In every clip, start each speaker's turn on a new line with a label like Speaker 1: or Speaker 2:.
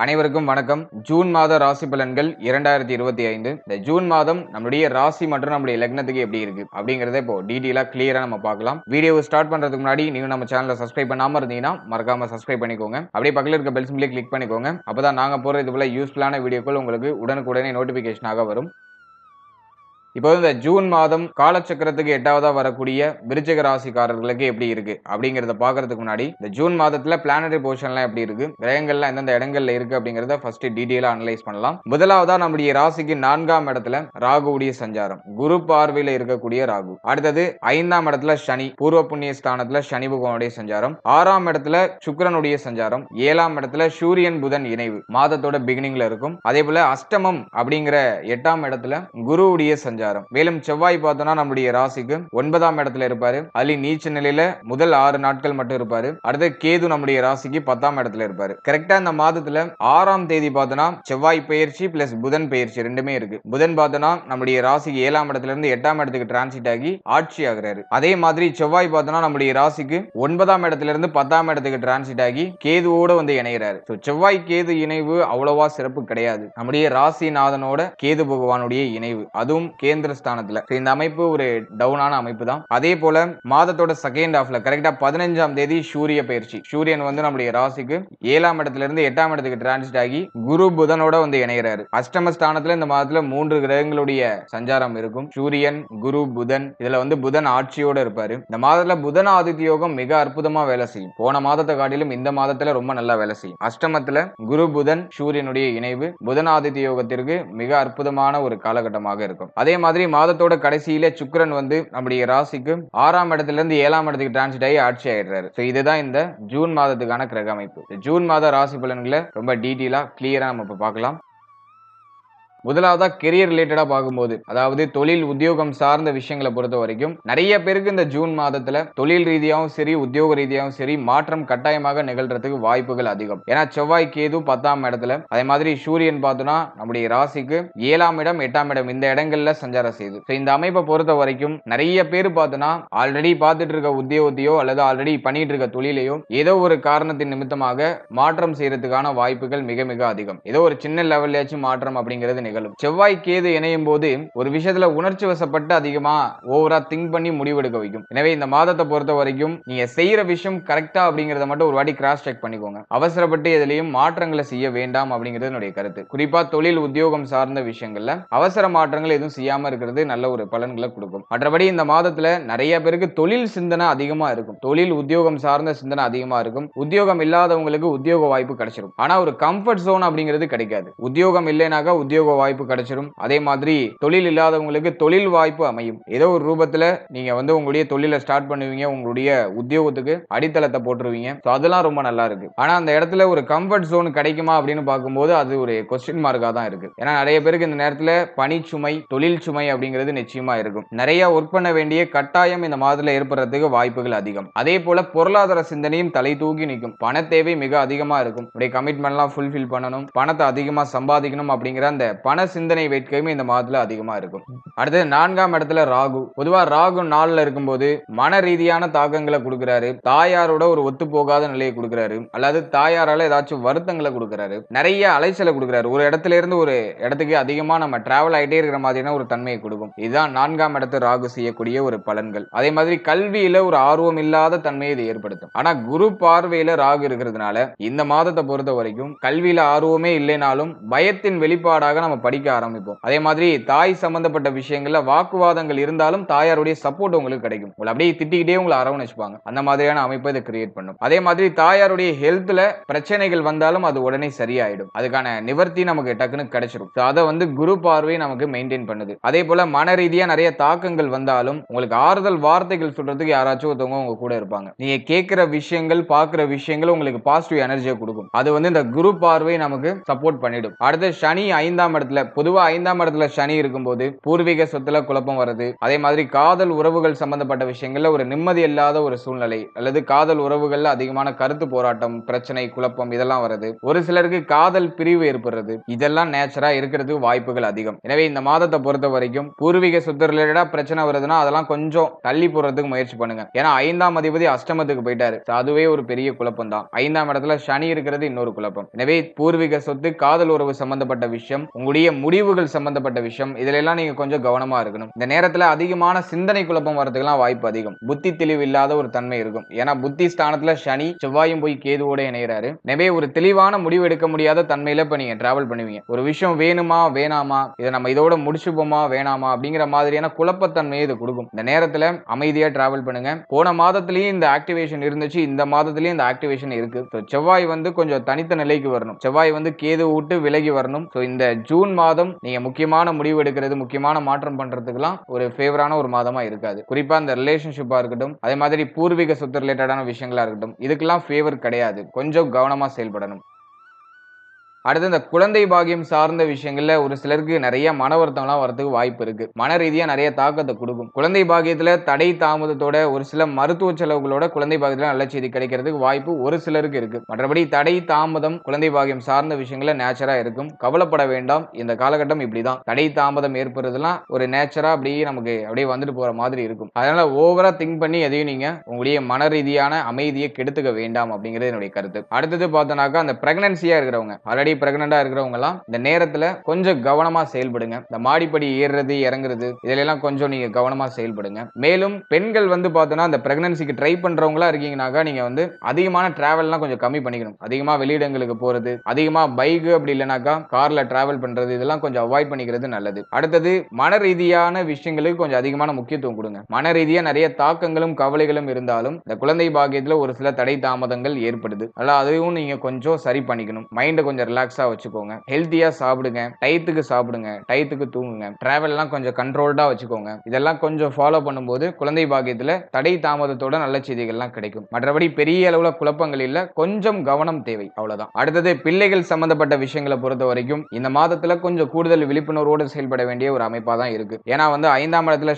Speaker 1: அனைவருக்கும் வணக்கம். ஜூன் மாத ராசி பலன்கள் 2025. இந்த ஜூன் மாதம் நம்முடைய ராசி மற்றும் நம்முடைய லக்னத்துக்கு எப்படி இருக்கு அப்படிங்கறத இப்போ டீடைலா கிளியரா நம்ம பார்க்கலாம். வீடியோவை ஸ்டார்ட் பண்றதுக்கு முன்னாடி நீங்க நம்ம சேனலை சப்ஸ்கிரைப் பண்ணாம இருந்தீங்கன்னா மறக்காம சப்ஸ்கிரைப் பண்ணிக்கோங்க. அப்படியே பக்கத்துல இருக்க பெல் சிம்பிளை கிளிக் பண்ணிக்கோங்க. அப்பதான் நாங்க போற இது போல யூஸ்ஃபுல்லான வீடியோக்கள் உங்களுக்கு உடனுக்குடனே நோட்டிபிகேஷனாக வரும். இப்போ இந்த ஜூன் மாதம் காலச்சக்கரத்துக்கு 8வதா வரக்கூடிய விருச்சிக ராசிக்காரர்களுக்கு எப்படி இருக்கு அப்படிங்கறத பாக்குறதுக்கு முன்னாடி இந்த ஜூன் மாதத்துல பிளானட்டரி பொசிஷன்லாம் எப்படி இருக்கு, கிரகங்கள்லாம் எந்தெந்த இடங்கள்ல இருக்கு அப்படிங்கறத ஃபர்ஸ்ட் டீடைலா அனலைஸ் பண்ணலாம். முதலாவதா நம்முடைய ராசிக்கு 4ஆம் இடத்துல ராகுவுடைய சஞ்சாரம், குரு பார்வையில இருக்கக்கூடிய ராகு. அடுத்தது 5ஆம் இடத்துல சனி, பூர்வ புண்ணிய ஸ்தானத்துல சனி பகவானுடைய சஞ்சாரம். 6ஆம் இடத்துல சுக்கிரனுடைய சஞ்சாரம். 7ஆம் இடத்துல சூரியன் புதன் இணைவு மாதத்தோட பிகினிங்ல இருக்கும். அதே போல அஷ்டமம் அப்படிங்கிற 8ஆம் இடத்துல குருவுடைய சஞ்சாரம். மேலும் செவ்வாய் பார்த்தோம்னா நம்முடைய ராசிக்கு 9ஆம் இடத்துல இருப்பாரு. அலி நீச்ச நிலையில முதல் 6 நாட்கள் மட்டும் இருப்பாரு. அடுத்து கேது நம்முடைய ராசிக்கு 10ஆம் இடத்துல இருப்பாரு. கரெக்டா இந்த மாதத்துல 6ஆம் தேதி பார்த்தோம்னா செவ்வாய் பயிற்சி பிளஸ் புதன் பயிற்சி ரெண்டுமே இருக்கு. புதன் பார்த்தோம்னா நம்முடைய ராசிக்கு 7ஆம் இடத்துல இருந்து 8ஆம் இடத்துக்கு டிரான்சிட் ஆகி ஆட்சி ஆகிறாரு. அதே மாதிரி செவ்வாய் பார்த்தோம்னா நம்முடைய ராசிக்கு 9ஆம் இடத்துல இருந்து 10ஆம் இடத்துக்கு டிரான்சிட் ஆகி கேதுவோட வந்து இணைகிறாரு. செவ்வாய் கேது இணைவு அவ்வளவா சிறப்பு கிடையாது. நம்முடைய ராசிநாதனோட கேது பகவானுடைய இணைவு, அதுவும் கேந்திர ஸ்தானத்துல. இந்த அமைப்பு ஒரு டவுனான அமைப்பு தான். அதே போல மாதத்தோட செகண்ட் ஹாஃப்ல கரெக்டா 15ஆம் தேதி சூரிய பயிற்சி. சூரியன் வந்து நம்முடைய ராசிக்கு 7ஆம் இடத்துல இருந்து 8ஆம் இடத்துக்கு டிரான்சிட் ஆகி குரு புதனோட வந்து இணைகிறாரு. அஷ்டம ஸ்தானத்துல இந்த மாதத்துல 3 கிரகங்களுடைய சஞ்சாரம் இருக்கும். சூரியன், குரு, புதன். இதுல வந்து புதன் ஆட்சியோட இருப்பாரு. இந்த மாதத்துல புதன் ஆதித்ய யோகம் மிக அற்புதமா வேலை செய்யும். போன மாதத்தை காட்டிலும் இந்த மாதத்துல ரொம்ப நல்லா வேலை செய்யும். அஷ்டமத்துல குரு புதன் சூரியனுடைய இணைவு புதன் ஆதித்ய யோகத்திற்கு மிக அற்புதமான ஒரு காலகட்டமாக இருக்கும். அதே மாதிரி மாதத்தோட கடைசியில சுக்கிரன் வந்து நம்முடைய ராசிக்கு 6ஆம் இடத்துல இருந்து 7ஆம் இடத்துக்கு டிரான்சிட் ஆகி ஆட்சி ஆயிடுறாரு. இதுதான் இந்த ஜூன் மாதத்துக்கான கிரக அமைப்பு. ஜூன் மாத ராசி பலன்களை ரொம்ப டீடைலா கிளியரா நம்ம இப்ப பார்க்கலாம். முதலாவதா கெரியர் ரிலேட்டடா பார்க்கும்போது, அதாவது தொழில் உத்தியோகம் சார்ந்த விஷயங்களை பொறுத்த வரைக்கும் நிறைய பேருக்கு இந்த ஜூன் மாதத்துல தொழில் ரீதியாகவும் சரி உத்தியோக ரீதியாகவும் சரி மாற்றம் கட்டாயமாக நிகழ்றதுக்கு வாய்ப்புகள் அதிகம். ஏன்னா செவ்வாய் கேது 10ஆம் இடத்துல, அதே மாதிரி சூரியன் பார்த்தோம்னா நம்முடைய ராசிக்கு 7ஆம் இடம் 8ஆம் இடம் இந்த இடங்கள்ல சஞ்சாரம் செய்யுது. இந்த அமைப்பை பொறுத்த வரைக்கும் நிறைய பேர் பார்த்தோம்னா ஆல்ரெடி பார்த்துட்டு இருக்க உத்தியோகத்தையோ அல்லது ஆல்ரெடி பண்ணிட்டு இருக்க தொழிலையோ ஏதோ ஒரு காரணத்தின் நிமித்தமாக மாற்றம் செய்யறதுக்கான வாய்ப்புகள் மிக மிக அதிகம். ஏதோ ஒரு சின்ன லெவல்லையாச்சும் மாற்றம் அப்படிங்கிறது நிகழும். செவ்வாய் கேது இணையும் போது ஒரு விஷயத்துல உணர்ச்சி வசப்பட்டு அதிகமா ஓவரா திங்க் பண்ணி முடிவெடுக்க வைக்கும். எனவே இந்த மாதத்தை பொறுத்த வரைக்கும் நீங்க செய்யற விஷயம் கரெக்டா அப்படிங்கறத மட்டும் ஒரு வாட்டி கிராஸ் செக் பண்ணிக்கோங்க. அவசரப்பட்டு எதுலயும் மாற்றங்களை செய்ய வேண்டாம் அப்படிங்கிறது என்னுடைய கருத்து. குறிப்பா தொழில் உத்தியோகம் சார்ந்த விஷயங்கள்ல அவசர மாற்றங்கள் எதுவும் செய்யாம இருக்கிறது நல்ல ஒரு பலன்களை கொடுக்கும். மற்றபடி இந்த மாதத்துல நிறைய பேருக்கு தொழில் சிந்தனை அதிகமா இருக்கும். தொழில் உத்தியோகம் சார்ந்த சிந்தனை அதிகமா இருக்கும். உத்தியோகம் இல்லாதவங்களுக்கு உத்தியோக வாய்ப்பு கிடைச்சிடும். ஆனா ஒரு கம்ஃபர்ட் ஜோன் அப்படிங்கிறது கிடைக்காது. உத்தியோகம் இல்லைனாக்கா உத்தியோக வாய்ப்பு கிடைச்சிடும். அதே மாதிரி தொழில் இல்லாதவங்களுக்கு தொழில் வாய்ப்பு அமையும். ஏதோ ஒரு ரூபத்துல நீங்க வந்து உங்களுடைய தொழிலை ஸ்டார்ட் பண்ணுவீங்க, உங்களுடைய உத்தியோகத்துக்கு அடித்தளத்தை போட்டுருவீங்க. அதெல்லாம் ரொம்ப நல்லா இருக்கு. ஆனா அந்த இடத்துல ஒரு கம்ஃபர்ட் ஜோன் கிடைக்குமா அப்படின்னு பார்க்கும்போது அது ஒரு கொஸ்டின் மார்க்கா தான் இருக்கு. ஏன்னா நிறைய பேருக்கு இந்த நேரத்துல பணி சுமை தொழில் சுமை அப்படிங்கிறது நிச்சயமா இருக்கும். நிறைய ஒர்க் பண்ண வேண்டிய கட்டாயம் இந்த மாதத்துல ஏற்படுறதுக்கு வாய்ப்புகள் அதிகம். அதே போல பொருளாதார சிந்தனையும் தலை தூக்கி நிற்கும். பண தேவை மிக அதிகமா இருக்கும். கமிட்மெண்ட்லாம் ஃபுல்ஃபில் பண்ணணும், பணத்தை அதிகமா சம்பாதிக்கணும் அப்படிங்கிற அந்த பண சிந்தனை வேட்கையுமே இந்த மாதத்துல அதிகமா இருக்கும். அடுத்து 4ஆம் இடத்துல ராகு. பொதுவா ராகு 4ல இருக்கும்போது மன ரீதியான தாக்கங்களை கொடுக்கிறாரு. தாயாரோட ஒரு ஒத்து போகாத நிலையை கொடுக்கிறாரு, அல்லது தாயாரால ஏதாச்சும் வருத்தங்களை கொடுக்கிறாரு, நிறைய அலைச்சலை கொடுக்கிறாரு. ஒரு இடத்துல இருந்து ஒரு இடத்துக்கு அதிகமா நம்ம டிராவல் ஆயிட்டே இருக்கிற மாதிரியான ஒரு தன்மையை கொடுக்கும். இதுதான் 4ஆம் இடத்து ராகு செய்யக்கூடிய ஒரு பலன்கள். அதே மாதிரி கல்வியில ஒரு ஆர்வம் இல்லாத தன்மையை இது ஏற்படுத்தும். ஆனா குரு பார்வையில ராகு இருக்கிறதுனால இந்த மாதத்தை பொறுத்த வரைக்கும் கல்வியில ஆர்வமே இல்லைனாலும் பயத்தின் வெளிப்பாடாக நம்ம படிக்க ஆரம்பிப்போம். அதே மாதிரி தாய் சம்பந்தப்பட்ட விஷயங்கள்ல வாக்குவாதங்கள் இருந்தாலும் தாயாருடைய சப்போர்ட் உங்களுக்கு கிடைக்கும். உங்களை அப்படியே திட்டிக்கிட்டே உங்களை அரவணைச்சுப்பாங்க. அந்த மாதிரியான அமைப்பை இதை கிரியேட் பண்ணும். அதே மாதிரி தாயாருடைய ஹெல்த்ல பிரச்சனைகள் வந்தாலும் அது உடனே சரியாயிடும். அதுக்கான நிவர்த்தி நமக்கு டக்குன்னு கிடைச்சிடும். அதை வந்து குரு பார்வை நமக்கு மெயின்டைன் பண்ணுது. அதே போல மன ரீதியா நிறைய தாக்கங்கள் வந்தாலும் உங்களுக்கு ஆறுதல் வார்த்தைகள் சொல்றதுக்கு யாராச்சும் ஒருத்தவங்க உங்க கூட இருப்பாங்க. நீங்க கேட்கிற விஷயங்கள் பார்க்கிற விஷயங்கள் உங்களுக்கு பாசிட்டிவ் எனர்ஜியை கொடுக்கும். அது வந்து இந்த குரு பார்வை நமக்கு சப்போர்ட் பண்ணிடும். அடுத்து சனி 5ஆம் இடத்துல இடத்துல பொதுவா 5ஆம் இடத்துல சனி இருக்கும்போது பூர்வீக சொத்துல குழப்பம் வருது. அதே மாதிரி காதல் உறவுகள் சம்பந்தப்பட்ட விஷயங்கள்ல ஒரு நிம்மதி இல்லாத ஒரு சூழ்நிலை அல்லது காதல் உறவுகள்ல அதிகமான கருத்து போராட்டம், பிரச்சனை, குழப்பம் இதெல்லாம் வருது. ஒரு சிலருக்கு காதல் பிரிவு ஏற்படுறது. இதெல்லாம் நேச்சரா இருக்கிறதுக்கு வாய்ப்புகள் அதிகம். எனவே இந்த மாதத்தை பொறுத்த வரைக்கும் பூர்வீக சொத்து ரிலேட்டடா பிரச்சனை வருதுன்னா அதெல்லாம் கொஞ்சம் தள்ளி போறதுக்கு முயற்சி பண்ணுங்க. ஏன்னா 5ஆம் அதிபதி அஷ்டமத்துக்கு போயிட்டாரு. அதுவே ஒரு பெரிய குழப்பம் தான். 5ஆம் இடத்துல சனி இருக்கிறது இன்னொரு குழப்பம். எனவே பூர்வீக சொத்து, காதல் உறவு சம்பந்தப்பட்ட விஷயம், உங்களுடைய முடிவுகள் சம்பந்தப்பட்ட விஷயம் இதுல எல்லாம் நீங்க கொஞ்சம் கவனமா இருக்கணும். இந்த நேரத்துல அதிகமான சிந்தனை குழப்பம் வரதுக்கெல்லாம் வாய்ப்பு அதிகம். புத்தி தெளிவு இல்லாத ஒரு தன்மை இருக்கும். ஏன்னா புத்தி ஸ்தானத்துல சனி செவ்வாயும் போய் கேதுவோட இணைகிறாரு. எனவே ஒரு தெளிவான முடிவு எடுக்க முடியாத தன்மையில இப்ப நீங்க டிராவல் பண்ணுவீங்க. ஒரு விஷயம் வேணுமா வேணாமா, இதை நம்ம இதோட முடிச்சுப்போமா வேணாமா அப்படிங்கிற மாதிரியான குழப்பத்தன்மையை இது கொடுக்கும். இந்த நேரத்துல அமைதியா டிராவல் பண்ணுங்க. போன மாதத்திலேயே இந்த ஆக்டிவேஷன் இருந்துச்சு, இந்த மாதத்திலேயே இந்த ஆக்டிவேஷன் இருக்கு. செவ்வாய் வந்து கொஞ்சம் தனித்த நிலைக்கு வரணும். செவ்வாய் வந்து கேது விட்டு விலகி வரணும். இந்த ஜூன் மாதம் நீங்க முக்கியமான முடிவு எடுக்கிறது, முக்கியமான மாற்றம் பண்றதுக்கெல்லாம் ஒரு ஃபேவரான ஒரு மாதமா இருக்காது. குறிப்பா இந்த ரிலேஷன்ஷிப்பா இருக்கட்டும், அதே மாதிரி பூர்வீக சொத்து ரிலேட்டடான விஷயங்களா இருக்கட்டும், இதுக்கெல்லாம் ஃபேவர் கிடையாது. கொஞ்சம் கவனமா செயல்படணும். அடுத்து இந்த குழந்தை பாக்கியம் சார்ந்த விஷயங்கள்ல ஒரு சிலருக்கு நிறைய மன வருத்தம்லாம் வரதுக்கு வாய்ப்பு இருக்கு. மன ரீதியா நிறைய தாக்கத்தை கொடுக்கும். குழந்தை பாக்கியத்துல தடை தாமதத்தோட ஒரு சில மருத்துவ செலவுகளோட குழந்தை பாக்கியத்துல நல்ல செய்தி கிடைக்கிறதுக்கு வாய்ப்பு ஒரு சிலருக்கு இருக்கு. மற்றபடி தடை தாமதம் குழந்தை பாக்கியம் சார்ந்த விஷயங்கள நேச்சரா இருக்கும். கவலைப்பட வேண்டாம். இந்த காலகட்டம் இப்படிதான். தடை தாமதம் ஏற்படுறதுலாம் ஒரு நேச்சரா அப்படியே நமக்கு அப்படியே வந்துட்டு போற மாதிரி இருக்கும். அதனால ஓவரா திங்க் பண்ணி எதையும் நீங்க உங்களுடைய மன ரீதியான அமைதியை கெடுத்துக்க வேண்டாம் அப்படிங்கிறது என்னுடைய கருத்து. அடுத்தது பார்த்தோம்னாக்கா அந்த பிரெக்னன்சியா இருக்கிறவங்க ஆல்ரெடி பிரெக்னண்டா இருக்கிறவங்க எல்லாம் இந்த நேரத்துல கொஞ்சம் கவனமா செயல்படுங்க. இந்த மாடிப்படி ஏறுறது இறங்குறது இதெல்லாம் கொஞ்சம் நீங்க கவனமா செயல்படுங்க. மேலும் பெண்கள் வந்து பார்த்தோம்னா இந்த பிரெக்னன்சிக்கு ட்ரை பண்றவங்களா இருக்கீங்கன்னாக்கா நீங்க வந்து அதிகமான டிராவல்லாம் கொஞ்சம் கம்மி பண்ணிக்கணும். அதிகமா வெளியிடங்களுக்கு போறது, அதிகமா பைக் அப்படி இல்லைனாக்கா கார்ல டிராவல் பண்றது இதெல்லாம் கொஞ்சம் அவாய்ட் பண்ணிக்கிறது நல்லது. அடுத்தது மன ரீதியான விஷயங்களுக்கு கொஞ்சம் அதிகமான முக்கியத்துவம் கொடுங்க. மன ரீதியா நிறைய தாக்கங்களும் கவலைகளும் இருந்தாலும் இந்த குழந்தை பாக்கியத்துல ஒரு சில தடை தாமதங்கள் ஏற்படுது. அதுவும் நீங்க கொஞ்சம் சரி பண்ணிக்கணும். மைண்ட் கொஞ்சம் ரிலாக்ஸா வச்சுக்கோங்க. ஹெல்த்தியா சாப்பிடுங்க, டயத்துக்கு சாப்பிடுங்க, டயத்துக்கு தூங்குங்க. டிராவல் எல்லாம் கொஞ்சம் கண்ட்ரோல்டா வச்சுக்கோங்க. இதெல்லாம் கொஞ்சம் ஃபாலோ பண்ணும்போது குழந்தை பாக்கியத்துல தடை தாமதத்தோட நல்ல செய்திகள்லாம் கிடைக்கும். மற்றபடி பெரிய அளவுல குழப்பங்கள் இல்ல, கொஞ்சம் கவனம் தேவை, அவ்வளவுதான். அடுத்தது பிள்ளைகள் சம்பந்தப்பட்ட விஷயங்களை பொறுத்த வரைக்கும் இந்த மாதத்துல கொஞ்சம் கூடுதல் விழிப்புணர்வோடு செயல்பட வேண்டிய ஒரு அமைப்பா தான் இருக்கு. ஏன்னா வந்து 5ஆம் இடத்துல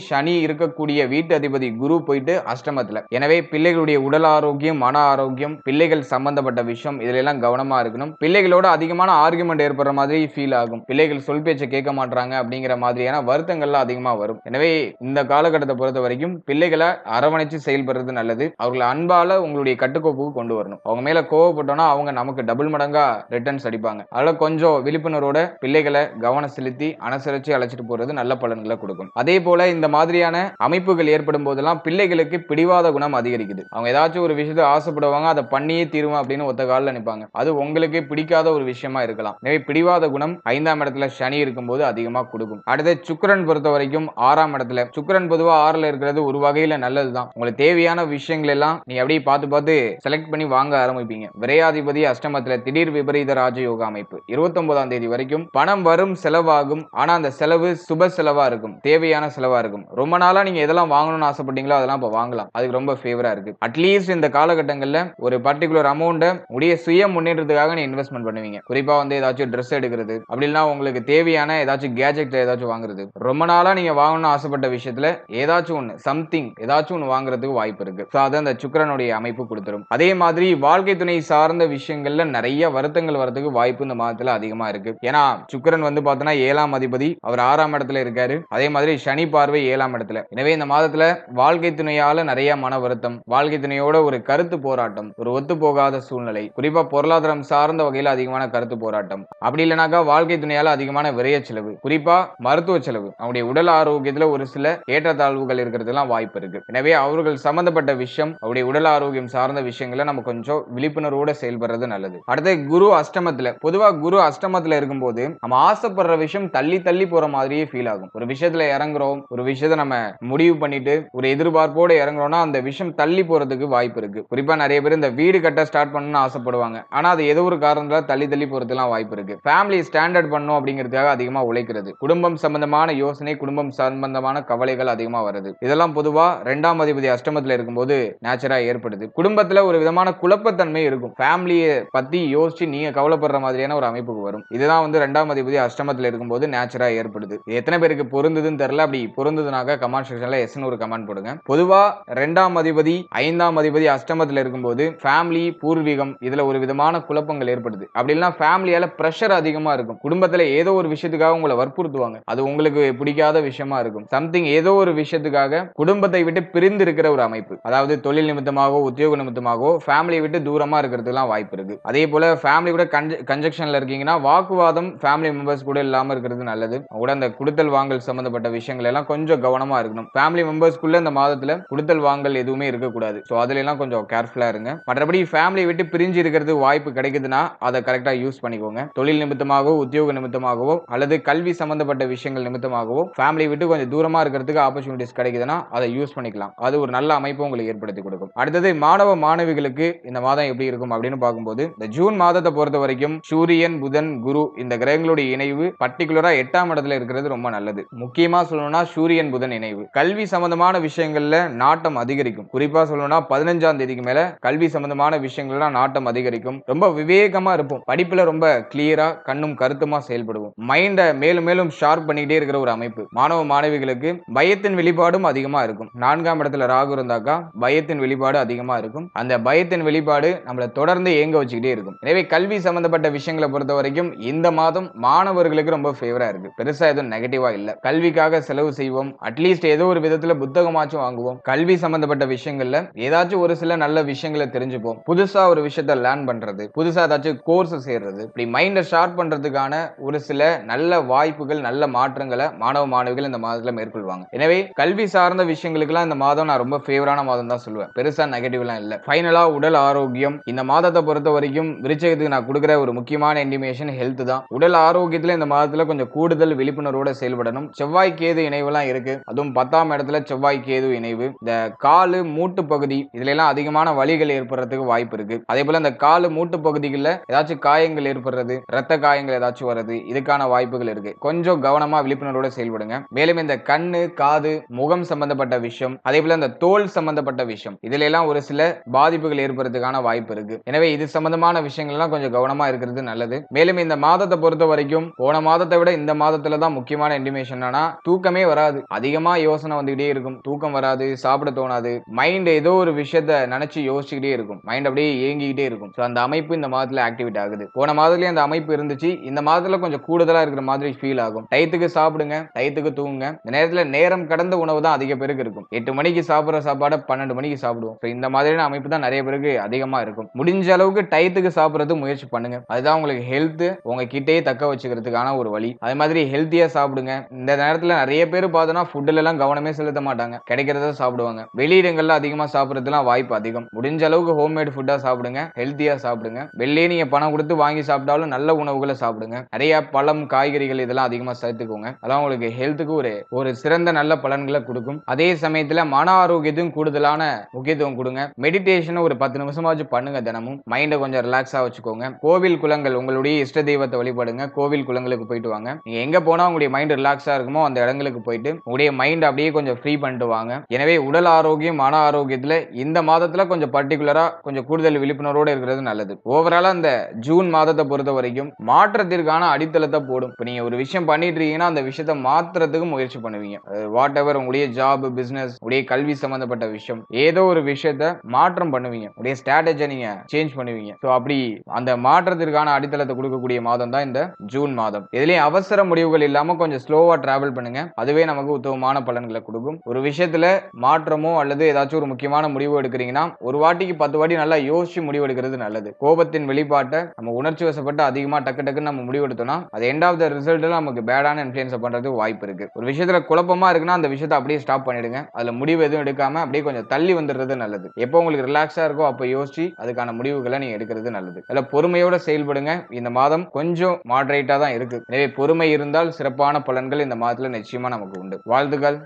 Speaker 1: சனி இருக்கக்கூடிய வீட்டு அதிபதி குரு போயிட்டு அஷ்டமத்துல. எனவே பிள்ளைகளுடைய உடல் ஆரோக்கியம், மன ஆரோக்கியம், பிள்ளைகள் சம்பந்தப்பட்ட விஷயம் இதுல எல்லாம் கவனமா இருக்கணும். பிள்ளைகளோட அதிகமான ஆர்குமெண்ட் ஏற்படுற மாதிரி ஃபீல் ஆகும். பிள்ளைகள் சொல் பேச்சை கேட்க மாட்டாங்க அப்படிங்கிற மாதிரியான வருத்தங்கள்லாம் அதிகமா வரும். எனவே இந்த காலகட்டத்தை பொறுத்த வரைக்கும் பிள்ளைகளை அரவணைச்சு செயல்படுறது நல்லது. அவர்களை அன்பால உங்களுடைய கட்டுக்கோப்புக்கு கொண்டு வரணும். அவங்க மேல கோவப்பட்டோம்னா அவங்க நமக்கு டபுள் மடங்கா ரிட்டர்ன்ஸ் அடிப்பாங்க. அதனால கொஞ்சம் விழிப்புணர்வோட பிள்ளைகளை கவனம் செலுத்தி அனுசரிச்சு அழைச்சிட்டு போறது நல்ல பலன்களை கொடுக்கும். அதே போல இந்த மாதிரியான அமைப்புகள் ஏற்படும் போதெல்லாம் பிள்ளைகளுக்கு பிடிவாத குணம் அதிகரிக்குது. அவங்க ஏதாச்சும் ஒரு விஷயத்தை ஆசைப்படுவாங்க, அதை பண்ணியே தீருவோம் அப்படின்னு ஒத்த காலில் நிற்பாங்க. அது உங்களுக்கு பிடிக்காத ஒரு விஷயமா இருக்கலாம். எனவே பிடிவாத குணம் 5ஆம் இடத்துல சனி இருக்கும்போது அதிகமா கொடுக்கும். அடுத்து சுக்கிரன் பொறுத்த வரைக்கும் 6ஆம் இடத்துல. சுக்கிரன் பொதுவா 6ல இருக்கிறது ஒரு வகையில நல்லதுதான். உங்களுக்கு தேவையான விஷயங்கள் எல்லாம் நீ அப்படியே பார்த்து செலக்ட் பண்ணி வாங்க ஆரம்பிப்பீங்க. விரையாதிபதி அஷ்டமத்துல திடீர் விபரீத ராஜயோக அமைப்பு 29ஆம் தேதி வரைக்கும் பணம் வரும், செலவாகும். ஆனா அந்த செலவு சுப செலவா இருக்கும், தேவையான செலவா இருக்கும். ரொம்ப நாளா நீங்க எதெல்லாம் வாங்கணும்னு ஆசைப்பட்டீங்களோ அதெல்லாம் இப்ப வாங்கலாம். அதுக்கு ரொம்ப ஃபேவரா இருக்கு. அட்லீஸ்ட் இந்த காலகட்டங்கள்ல ஒரு பர்டிகுலர் அமௌண்ட் உடைய சுய முன்னேற்றத்துக்காக நீ இன்வெஸ்ட்மெண்ட் பண்ணுவீங்க. குறிப்பா வந்து ஏதாச்சும் ட்ரெஸ் எடுக்கிறது, அப்படின்னா உங்களுக்கு தேவையான ஏதாச்சும் கேஜெட் ஏதாச்சும் வாங்குறது, ரொம்ப நாளா நீங்க வாங்கணும்னு ஆசைப்பட்ட விஷயத்துல ஏதாச்சும் ஒண்ணு சம்திங் ஏதாச்சும் ஒண்ணு வாங்குறதுக்கு வாய்ப்பு இருக்கு. அது அந்த சுக்கிரனுடைய அமைப்பு கொடுத்துரும். அதே மாதிரி வாழ்க்கை துணை சார்ந்த விஷயங்கள்ல நிறைய வருத்தங்கள் வரதுக்கு வாய்ப்பு இந்த மாதத்துல அதிகமா இருக்கு. ஏன்னா சுக்கிரன் வந்து பார்த்தோன்னா 7ஆம் அதிபதி, அவர் 6ஆம் இடத்துல இருக்காரு. அதே மாதிரி சனி பார்வை 7ஆம் இடத்துல. எனவே இந்த மாதத்துல வாழ்க்கை துணையால நிறைய மன வருத்தம், வாழ்க்கை துணையோட ஒரு கருத்து போராட்டம், ஒரு ஒத்து போகாத சூழ்நிலை, குறிப்பா பொருளாதாரம் சார்ந்த வகையில் அதிகமான கருத்து போராட்டம், அப்படி இல்லைனாக்கா வாழ்க்கை துணையால அதிகமான விரைய செலவு, குறிப்பா மருத்துவ செலவு, அவருடைய உடல் ஆரோக்கியத்துல ஒரு சில ஏற்றத்தாழ்வுகள் இருக்கிறதுலாம் வாய்ப்பு இருக்கு. எனவே அவர்கள் சம்பந்தப்பட்ட விஷயம், அவருடைய உடல் ஆரோக்கியம் சார்ந்த விஷயங்களை நம்ம கொஞ்சம் விழிப்புணர்வோட செயல்படுறது நல்லது. அடுத்து குரு அஷ்டமத்துல. பொதுவா குரு அஷ்டமத்துல இருக்கும்போது நம்ம ஆசைப்படுற விஷயம் தள்ளி தள்ளி போற மாதிரியே ஃபீல் ஆகும். ஒரு விஷயத்துல இறங்குறோம், ஒரு விஷயத்தை நம்ம முடிவு பண்ணிட்டு ஒரு எதிர்பார்ப்போட இறங்குறோம்னா அந்த விஷயம் தள்ளி போறதுக்கு வாய்ப்பு இருக்கு. குறிப்பா நிறைய பேர் இந்த வீடு கட்ட ஸ்டார்ட் பண்ணணும்னு ஆசைப்படுவாங்க. ஆனா அது ஏதோ ஒரு காரணத்துல தள்ளி தள்ளி போறதுலாம் வாய்ப்பு இருக்கு. ஃபேமிலி ஸ்டாண்டர்ட் பண்ணும் அப்படிங்கிறதுக்காக அதிகமா உழைக்கிறது. குடும்பம் சம்பந்தமான யோசனை, குடும்பம் சம்பந்தமான கவலைகள் அதிகமா வருது. இதெல்லாம் பொதுவா 2ஆம் அதிபதி அஷ்டமத்துல இருக்கும்போது நேச்சரா ஏற்படுது. குடும்பத்துல ஒரு விதமான குழப்பத்தன்மை இருக்கும். ஃபேமிலிய பத்தி யோசிச்சு நீங்க கவலைப்படுற மாதிரியான ஒரு அமைப்புக்கு வரும். இதுதான் வந்து 2ஆம் அதிபதி அஷ்டமத்துல இருக்கும்போது நேச்சரா ஏற்படுது. எத்தனை பேருக்கு பொருந்துதுன்னு தெரியல. அப்படி பொருந்துதுனாக்க கமெண்ட் செக்ஷன்ல எஸ்ன்னு ஒரு கமெண்ட் போடுங்க. பொதுவா 2ஆம் அதிபதி 5ஆம் அதிபதி அஷ்டமத்துல இருக்கும்போது ஃபேமிலி, பூர்வீகம் இதுல ஒரு விதமான குழப்பங்கள் ஏற்படுது. அப்படி இல்லைன்னா ஃபேமிலியால பிரஷர் அதிகமா இருக்கும். குடும்பத்துல ஏதோ ஒரு விஷயத்துக்காக உங்களை வற்புறுத்துவாங்க. அது உங்களுக்கு பிடிக்காத விஷயமா இருக்கும். சம்திங் ஏதோ ஒரு விஷயத்துக்காக குடும்பத்தை விட்டு பிரிந்து இருக்கிற ஒரு அமைப்பு. அதாவது தொழில் நிமித்தமாகவோ, உத்தியோக நிமித்தமாகவோ ஃபேமிலியை விட்டு தூரமா இருக்கிறதுலாம் வாய்ப்பு இருக்கு. அதே போல ஃபேமிலி கூட கன்ஜெக்ஷன்ல இருக்கீங்கன்னா வாக்குவாதம் ஃபேமிலி மெம்பர்ஸ் கூட இல்லாம இருக்கிறது நல்லது. கூட அந்த குடுத்தல் வாங்கல் சம்பந்தப்பட்ட விஷயங்கள் எல்லாம் கொஞ்சம் கவனமா இருக்கணும். ஃபேமிலி மெம்பர்ஸ்க்குள்ள இந்த மாதத்துல குடுத்தல் வாங்கல் எதுவுமே இருக்கக்கூடாது. ஸோ அதுல எல்லாம் கொஞ்சம் கேர்ஃபுல்லா இருங்க. மற்றபடி ஃபேமிலியை விட்டு பிரிஞ்சு இருக்கிறது வாய்ப்பு கிடைக்குதுன்னா அதை கரெக்டா யூஸ் பண்ணிக்கோங்க. தொழில் நிமித்தமாகவோ, உத்தியோக நிமித்தமாகவோ அல்லது கல்வி சம்பந்தப்பட்ட விஷயங்கள் நிமித்தமாகவோ ஃபேமிலியை விட்டு கொஞ்சம் தூரமா இருக்கிறதுக்கு ஆப்பர்ச்சுனிட்டிஸ் கிடைக்குதுன்னா அதை யூஸ் பண்ணிக்கலாம். அது ஒரு நல்ல அமைப்பு உங்களுக்கு ஏற்படுத்தி கொடுக்கும். அடுத்தது மாணவ மாணவிகளுக்கு இந்த மாதம் எப்படி இருக்கும் அப்படின்னு பார்க்கும்போது இந்த ஜூன் மாதத்தை பொறுத்த வரைக்கும் சூரியன், புதன், குரு இந்த கிரகங்களுடைய இணைவு பர்டிகுலரா 8ஆம் இடத்துல இருக்கிறது ரொம்ப நல்லது. முக்கியமா சொல்லணும்னா சூரியன் புதன் இணைவு கல்வி சம்பந்தமான விஷயங்கள்ல நாட்டம் அதிகரிக்கும். குறிப்பா சொல்லணும்னா 15ஆம் தேதிக்கு மேல கல்வி சம்பந்தமான விஷயங்கள்ல நாட்டம் அதிகரிக்கும். ரொம்ப விவேகமா இருப்போம். படிப்புல ரொம்ப கிளியரா கண்ணும் கருத்துமா செயல்படுவோம். மைண்ட மேலும் மேலும் ஷார்ப் பண்ணிக்கிட்டே இருக்கிற ஒரு அமைப்பு. மாணவ மாணவிகளுக்கு பயத்தின் வெளிப்பாடும் அதிகமா இருக்கும். 4ஆம் இடத்துல ராகு இருந்தாக்கா பயத்தின் வெளிப்பாடு அதிகமா இருக்கும். அந்த பயத்தின் வெளிப்பாடு நம்மளை தொடர்ந்து ஏங்க வச்சுக்கிட்டே இருக்கும். எனவே கல்வி சம்பந்தப்பட்ட விஷயங்களை பொறுத்த வரைக்கும் இந்த மாதம் மாணவர்களுக்கு ரொம்ப ஃபேவரா இருக்கு. பெருசா எதுவும் நெகட்டிவா இல்ல. கல்விக்காக செலவு செய்வோம். அட்லீஸ்ட் ஏதோ ஒரு விதத்துல புத்தகமாச்சும் வாங்குவோம். கல்வி சம்பந்தப்பட்ட விஷயங்கள்ல ஏதாச்சும் ஒரு சில நல்ல விஷயங்களை தெரிஞ்சுப்போம். புதுசா ஒரு விஷயத்தை லேர்ன் பண்றது, புதுசா ஏதாச்சும் கோர்ஸ் சேர்றது, இப்படி மைண்டை ஷார்ப் பண்றதுக்கான ஒரு சில நல்ல வாய்ப்புகள், நல்ல மாற்றங்களை மாணவ மாணவிகள் இந்த மாதத்துல மேற்கொள்வாங்க. எனவே கல்வி சார்ந்த விஷயங்களுக்கெல்லாம் இந்த மாதம் நான் ரொம்ப ஃபேவரான மாதம் தான் சொல்லுவேன். பெருசா நெகட்டிவ்லாம் இல்ல. ஃபைனலா உடல் ஆரோக்கியம் இந்த மாதத்தை பொறுத்த வரைக்கும் விருச்சிகத்துக்கு நான் கொடுக்கிற ஒரு முக்கியமான இன்டிமேஷன் ஹெல்த் தான். உடல் ஆரோக்கியத்துல இந்த மாதத்துல கொஞ்சம் கூடுதல் விழிப்புணர்வோட செயல்படணும். செவ்வாய் கேது இணைவுலாம் இருக்கு. அதுவும் 10ஆம் இடத்துல செவ்வாய் கேது இணைவு இந்த காலு மூட்டு பகுதி இதுல எல்லாம் அதிகமான வலிகள் ஏற்படுறதுக்கு வாய்ப்பு இருக்கு. அதே போல இந்த காலு மூட்டு பகுதிகளில் ஏதாச்சும் காயங்கள் ஏற்படுறது, ரத்த காயங்கள் ஏதாச்சும் வருது, இதுக்கான வாய்ப்புகள் இருக்கு. கொஞ்சம் கவனமா விழிப்புணர்வோட செயல்படுங்க. மேலும் இந்த கண்ணு, காது, முகம் சம்பந்தப்பட்ட விஷயம், அதே போல இந்த தோல் சம்பந்தப்பட்ட விஷயம் இதுல எல்லாம் ஒரு சில பாதிப்புகள் ஏற்படுறதுக்கான வாய்ப்பு இருக்கு. எனவே இது சம்பந்தமான விஷயங்கள் எல்லாம் கொஞ்சம் கவனமா இருக்கிறது நல்லது. மேலும் இந்த மாதத்தை பொறுத்த வரைக்கும் போன மாதத்தை விட இந்த மாதத்துல தான் முக்கியமான இன்டிமேஷன் தூக்கமே வராது. அதிகமா யோசனை வந்துகிட்டே இருக்கும். தூக்கம் வராது, சாப்பிட தோணாது. மைண்ட் ஏதோ ஒரு விஷயத்தை நினைச்சு யோசிச்சுக்கிட்டே இருக்கும். மைண்ட் அப்படியே ஏங்கிக்கிட்டே இருக்கும். அந்த அமைப்பு இந்த மாதத்துல ஆக்டிவேட் ஆகுது. போன மாதத்துலயே அந்த அமைப்பு இருந்துச்சு. இந்த மாதத்துல கொஞ்சம் கூடுதலா இருக்கிற மாதிரி ஃபீல் ஆகும். டயத்துக்கு சாப்பிடுங்க, டயத்துக்கு தூங்குங்க. இந்த நேரத்துல நேரம் கடந்த உணவு தான் அதிக பேருக்கு இருக்கும். 8 மணிக்கு சாப்பிடுற சாப்பாடு 12 மணிக்கு சாப்பிடுவோம். இந்த மாதிரியான அமைப்பு தான் நிறைய பேருக்கு அதிகமா இருக்கும். முடிஞ்ச அளவுக்கு டயத்துக்கு சாப்பிடுறது முயற்சி பண்ணுங்க. அதுதான் உங்களுக்கு ஹெல்த் உங்க கிட்டே தக்க வச்சுக்கிறதுக்கான ஒரு வழி. அதே மாதிரி ஹெல்த்தியா சாப்பிடுங்க. இந்த நேரத்துல நிறைய பேர் பார்த்தோன்னா ஃபுட்ல எல்லாம் கவனமே செலுத்த மாட்டாங்க. கிடைக்கிறத சாப்பிடுவாங்க. வெளியிடங்கள்ல அதிகமா சாப்பிடுறதுலாம் வாய்ப்பு அதிகம். முடிஞ்ச அளவுக்கு ஹோம்மேட் ஃபுட்டா சாப்பிடுங்க. ஹெல்த்தியா சாப்பிடுங்க. வெளியே நீங்க பணம் கொடுத்து வாங்கி சாப்பிட்டாலும் நல்ல உணவுகளை சாப்பிடுங்க. நிறைய பழம், காய்கறிகள் இதெல்லாம் அதிகமா சேர்த்துக்கோங்க. அதான் உங்களுக்கு ஹெல்த்துக்கு ஒரு சிறந்த நல்ல பலன்களை கொடுக்கும். அதே சமயத்துல மன ஆரோக்கியத்துக்கும் கூடுதலான முக்கியத்துவம் கொடுங்க. மெடிடேஷன் ஒரு 10 நிமிஷமாச்சும் பண்ணுங்க. தினமும் மைண்டை கொஞ்சம் ரிலாக்ஸா வச்சுக்கோங்க. கோவில் குளங்கள் உங்களுடைய இஷ்ட தெய்வத்தை வழிபடுங்க. கோவில் குளங்களுக்கு போயிட்டு வாங்க. நீங்க எங்க போனா உங்களுடைய மைண்ட் ரிலாக்ஸா இருக்குமோ அந்த இடங்களுக்கு போயிட்டு உங்களுடைய மைண்ட் அப்படியே கொஞ்சம் ஃப்ரீ பண்ணிட்டு வாங்க. எனவே உடல் ஆரோக்கியம், மன ஆரோக்கியத்துல இந்த மாதத்துல கொஞ்சம் பர்டிகுலரா கொஞ்சம் கூடுதல் விழிப்புணர்வோட இருக்கிறது நல்லது. ஓவராலா இந்த ஜூன் மாதத்தை பொறுத்த வரைக்கும் மாற்றத்திற்கான அடித்தளத்தை போடும். இப்ப நீங்க ஒரு விஷயம் பண்ணிட்டு இருக்கீங்கன்னா அந்த விஷயத்தை மாத்துறதுக்கு முயற்சி பண்ணுவீங்க. வாட் எவர் உங்களுடைய ஜாப், பிசினஸ், உங்களுடைய கல்வி சம்பந்தப்பட்ட விஷயம் ஏதோ ஒரு விஷயத்தை மாற்றம் பண்ணுவீங்க. உங்களுடைய ஸ்ட்ராட்டஜியை நீங்க சேஞ்ச் பண்ணுவீங்க. ஸோ அப்படி அந்த மாற்றத்திற்கான அடித்தளத்தை கொடுக்கக்கூடிய மாதம் தான் இந்த ஜூன் மாதம். இதுலயும் அவசர முடிவுகள் இல்லாம கொஞ்சம் ஸ்லோவா டிராவல் பண்ணுங்க. அதுவே நமக்கு உத்தமமான பலன்களை கொடுக்கும். ஒரு விஷயத்துல மாற்றமோ அல்லது ஏதாச்சும் ஒரு முக்கியமான முடிவு எடுக்கிறீங்கன்னா ஒரு வாட்டிக்கு 10 வாட்டி நல்லா யோசிச்சு முடிவு எடுக்கிறது நல்லது. கோபத்தின் வெளிப்பாட்டை நம்ம உணர்ச்சி வசப்பட்டு அதிகமா டக்கு டக்குன்னு நம்ம முடிவு எடுத்தோம்னா அது எண்ட் ஆஃப் த ரிசல்ட்ல நமக்கு பேடான இன்ஃப்ளூயன்ஸ் பண்றதுக்கு வாய்ப்பு இருக்கு. ஒரு விஷயத்துல குழப்பமா இருக்குன்னா அந்த விஷயத்தை அப்படியே ஸ்டாப் பண்ணிடுங்க. அதுல முடிவு எதுவும் எடுக்காம அப்படியே கொஞ்சம் தள்ளி வந்துடுறது நல்லது. எப்போ உங்களுக்கு ரிலாக்ஸா இருக்கோ அப்ப யோசிச்சு அதுக்கான முடிவுகளை நீங்க எடுக்கிறது நல்லது. அதுல பொறுமையோட செயல்படுங்க. இந்த மாதம் கொஞ்சம் மாடரேட்டா தான் இருக்கு. எனவே பொறுமை இருந்தால் சிறப்பான பலன்கள் இந்த மாதத்துல நிச்சயமா நமக்கு உண்டு. வாழ்த்துக்கள்.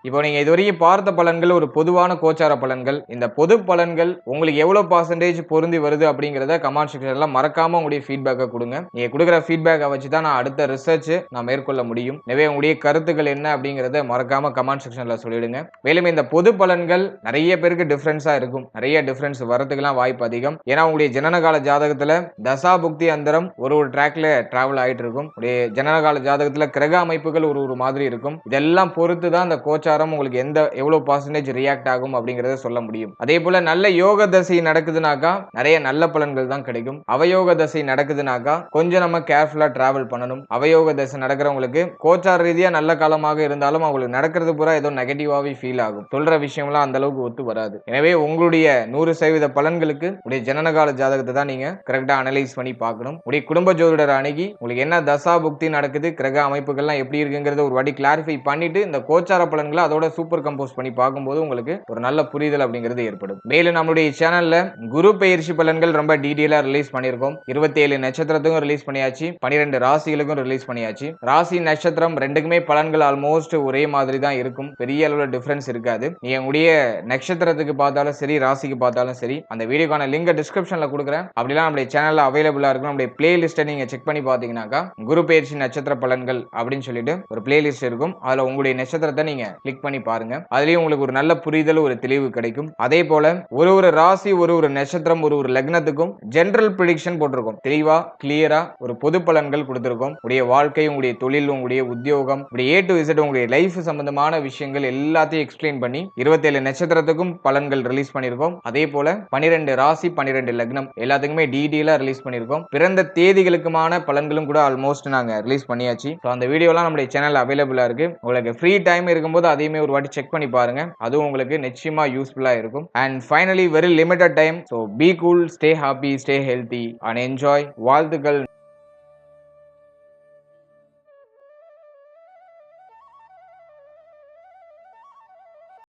Speaker 1: இப்போ நீங்க இதுவரைக்கும் பார்த்த பலன்கள் ஒரு பொதுவான கோச்சார பலன்கள். இந்த பொது பலன்கள் உங்களுக்கு எவ்வளவு பர்சன்டேஜ் பொருந்தி வருது அப்படிங்கிறத கமெண்ட் செக்ஷன்ல மறக்காம உங்களுடைய ஃபீட்பேக்கை கொடுங்க. நீங்க கொடுக்குற ஃபீட்பேக்கை வச்சு தான் நான் அடுத்த ரிசர்ச் நான் மேற்கொள்ள முடியும். எனவே உங்களுடைய கருத்துக்கள் என்ன அப்படிங்கிறத மறக்காம கமெண்ட் செக்ஷன்ல சொல்லிடுங்க. மேலும் இந்த பொது பலன்கள் நிறைய பேருக்கு டிஃபரன்ஸா இருக்கும். நிறைய டிஃபரன்ஸ் வரதுக்கெல்லாம் வாய்ப்பு அதிகம். ஏன்னா உங்களுடைய ஜனனகால ஜாதகத்துல தசா புக்தி அந்தரம் ஒரு ட்ராக்ல டிராவல் ஆயிட்டு இருக்கும். உங்களுடைய ஜனனகால ஜாதகத்துல கிரக அமைப்புகள் ஒரு மாதிரி இருக்கும். இதெல்லாம் பொறுத்து தான் அந்த கோச்சாரம் உங்களுக்கு எவ்வளவு பர்சன்டேஜ் ரியாக்ட் ஆகும் அப்படிங்கறத சொல்ல முடியும். அதே போல நல்ல யோக தசை நடக்குதுனாக்கா நிறைய நல்ல பலன்கள் தான் கிடைக்கும். அவயோக தசை நடக்குதுனாக்கா கொஞ்சம் நம்ம கேர்ஃபுல்லா டிராவல் பண்ணணும். அவயோக தசை நடக்கிறவங்களுக்கு கோச்சார ரீதியா நல்ல காலமாக இருந்தாலும் அவங்களுக்கு நடக்கிறது பூரா ஏதோ நெகட்டிவாவே ஃபீல் ஆகும். சொல்ற விஷயம்லாம் அந்த அளவுக்கு ஒத்து வராது. எனவே உங்களுடைய 100% பலன்களுக்கு உடைய ஜனனகால ஜாதகத்தை தான் நீங்க கரெக்டா அனலைஸ் பண்ணி பார்க்கணும். உடைய குடும்ப ஜோதிடர் அணுகி உங்களுக்கு என்ன தசா புக்தி நடக்குது, கிரக அமைப்புகள்லாம் எப்படி இருக்குங்கிறத ஒரு வாட்டி கிளாரிஃபை பண்ணிட்டு இந்த கோச்சார பலன்களை அதோட சூப்பர் கம்போஸ் பண்ணி பார்க்கும்போது உங்களுக்கு ஒரு நல்ல புரிதல் அப்படிங்கிறது ஏற்படும். மேலும் நம்மளுடைய சேனல்ல குரு பெயர்ச்சி பலன்கள் ரொம்ப டீடைலா ரிலீஸ் பண்ணியிருக்கோம். 27 நட்சத்திரத்துக்கும் ரிலீஸ் பண்ணியாச்சு, 12 ராசிகளுக்கும் ரிலீஸ் பண்ணியாச்சு. ராசி நட்சத்திரம் ரெண்டுக்குமே பலன்கள் ஆல்மோஸ்ட் ஒரே மாதிரி தான் இருக்கும். பெரிய அளவுல டிஃபரன்ஸ் இருக்காது. நீங்க உங்களுடைய நட்சத்திரத்துக்கு பார்த்தாலும் சரி, ராசிக்கு பார்த்தாலும் சரி, அந்த வீடியோக்கான லிங்க் டிஸ்கிரிப்ஷன்ல கொடுக்குறேன். அப்படிலாம் நம்மளுடைய சேனல்ல அவைலபிளா இருக்கும். நம்மளுடைய பிளேலிஸ்ட்டை நீங்க செக் பண்ணி பார்த்தீங்கன்னாக்கா குரு பெயர்ச்சி நட்சத்திர பலன்கள் அப்படின்னு சொல்லிட்டு ஒரு பிளேலிஸ்ட் இருக்கும். அதுல உங்களுடைய நட்சத்திரத்தை நீங்க கிளிக் பண்ணி பாருங்க. அதுலயும் உங்களுக்கு ஒரு நல்ல புரிதல், ஒரு தெளிவு கிடைக்கும். அதே போல ஒரு ராசி, ஒரு நட்சத்திரம், ஒரு லக்னத்துக்கும் ஜெனரல் ப்ரெடிக்ஷன் போட்டிருக்கும். தெளிவா கிளியரா ஒரு பொது பலன்கள் கொடுத்திருக்கும். உங்களுடைய வாழ்க்கை, உங்களுடைய தொழில், உங்களுடைய உத்தியோகம், இப்படி A to Z உங்களுடைய லைஃப் சம்பந்தமான விஷயங்கள் எல்லாத்தையும் எக்ஸ்பிளைன் பண்ணி 27 நட்சத்திரத்துக்கும் பலன்கள் ரிலீஸ் பண்ணிருக்கோம். அதே போல 12 ராசி, 12 லக்னம் எல்லாத்துக்குமே டீடைலா ரிலீஸ் பண்ணிருக்கோம். பிறந்த தேதிகளுக்குமான பலன்களும் கூட ஆல்மோஸ்ட் நாங்க ரிலீஸ் பண்ணியாச்சு. அந்த வீடியோலாம் நம்மளுடைய சேனல்ல அவைலபிளா இருக்கு. உங்களுக்கு ஃப்ரீ டைம் இருக்கும்போது அதையுமே ஒரு வாட்டி செக் பண்ணி பாருங்க. அதுவும் உங்களுக்கு நிச்சயமா யூஸ்ஃபுல்லா இருக்கும். And finally very limited time. So be cool, stay happy, stay healthy and enjoy. வாழ்த்துக்கள்.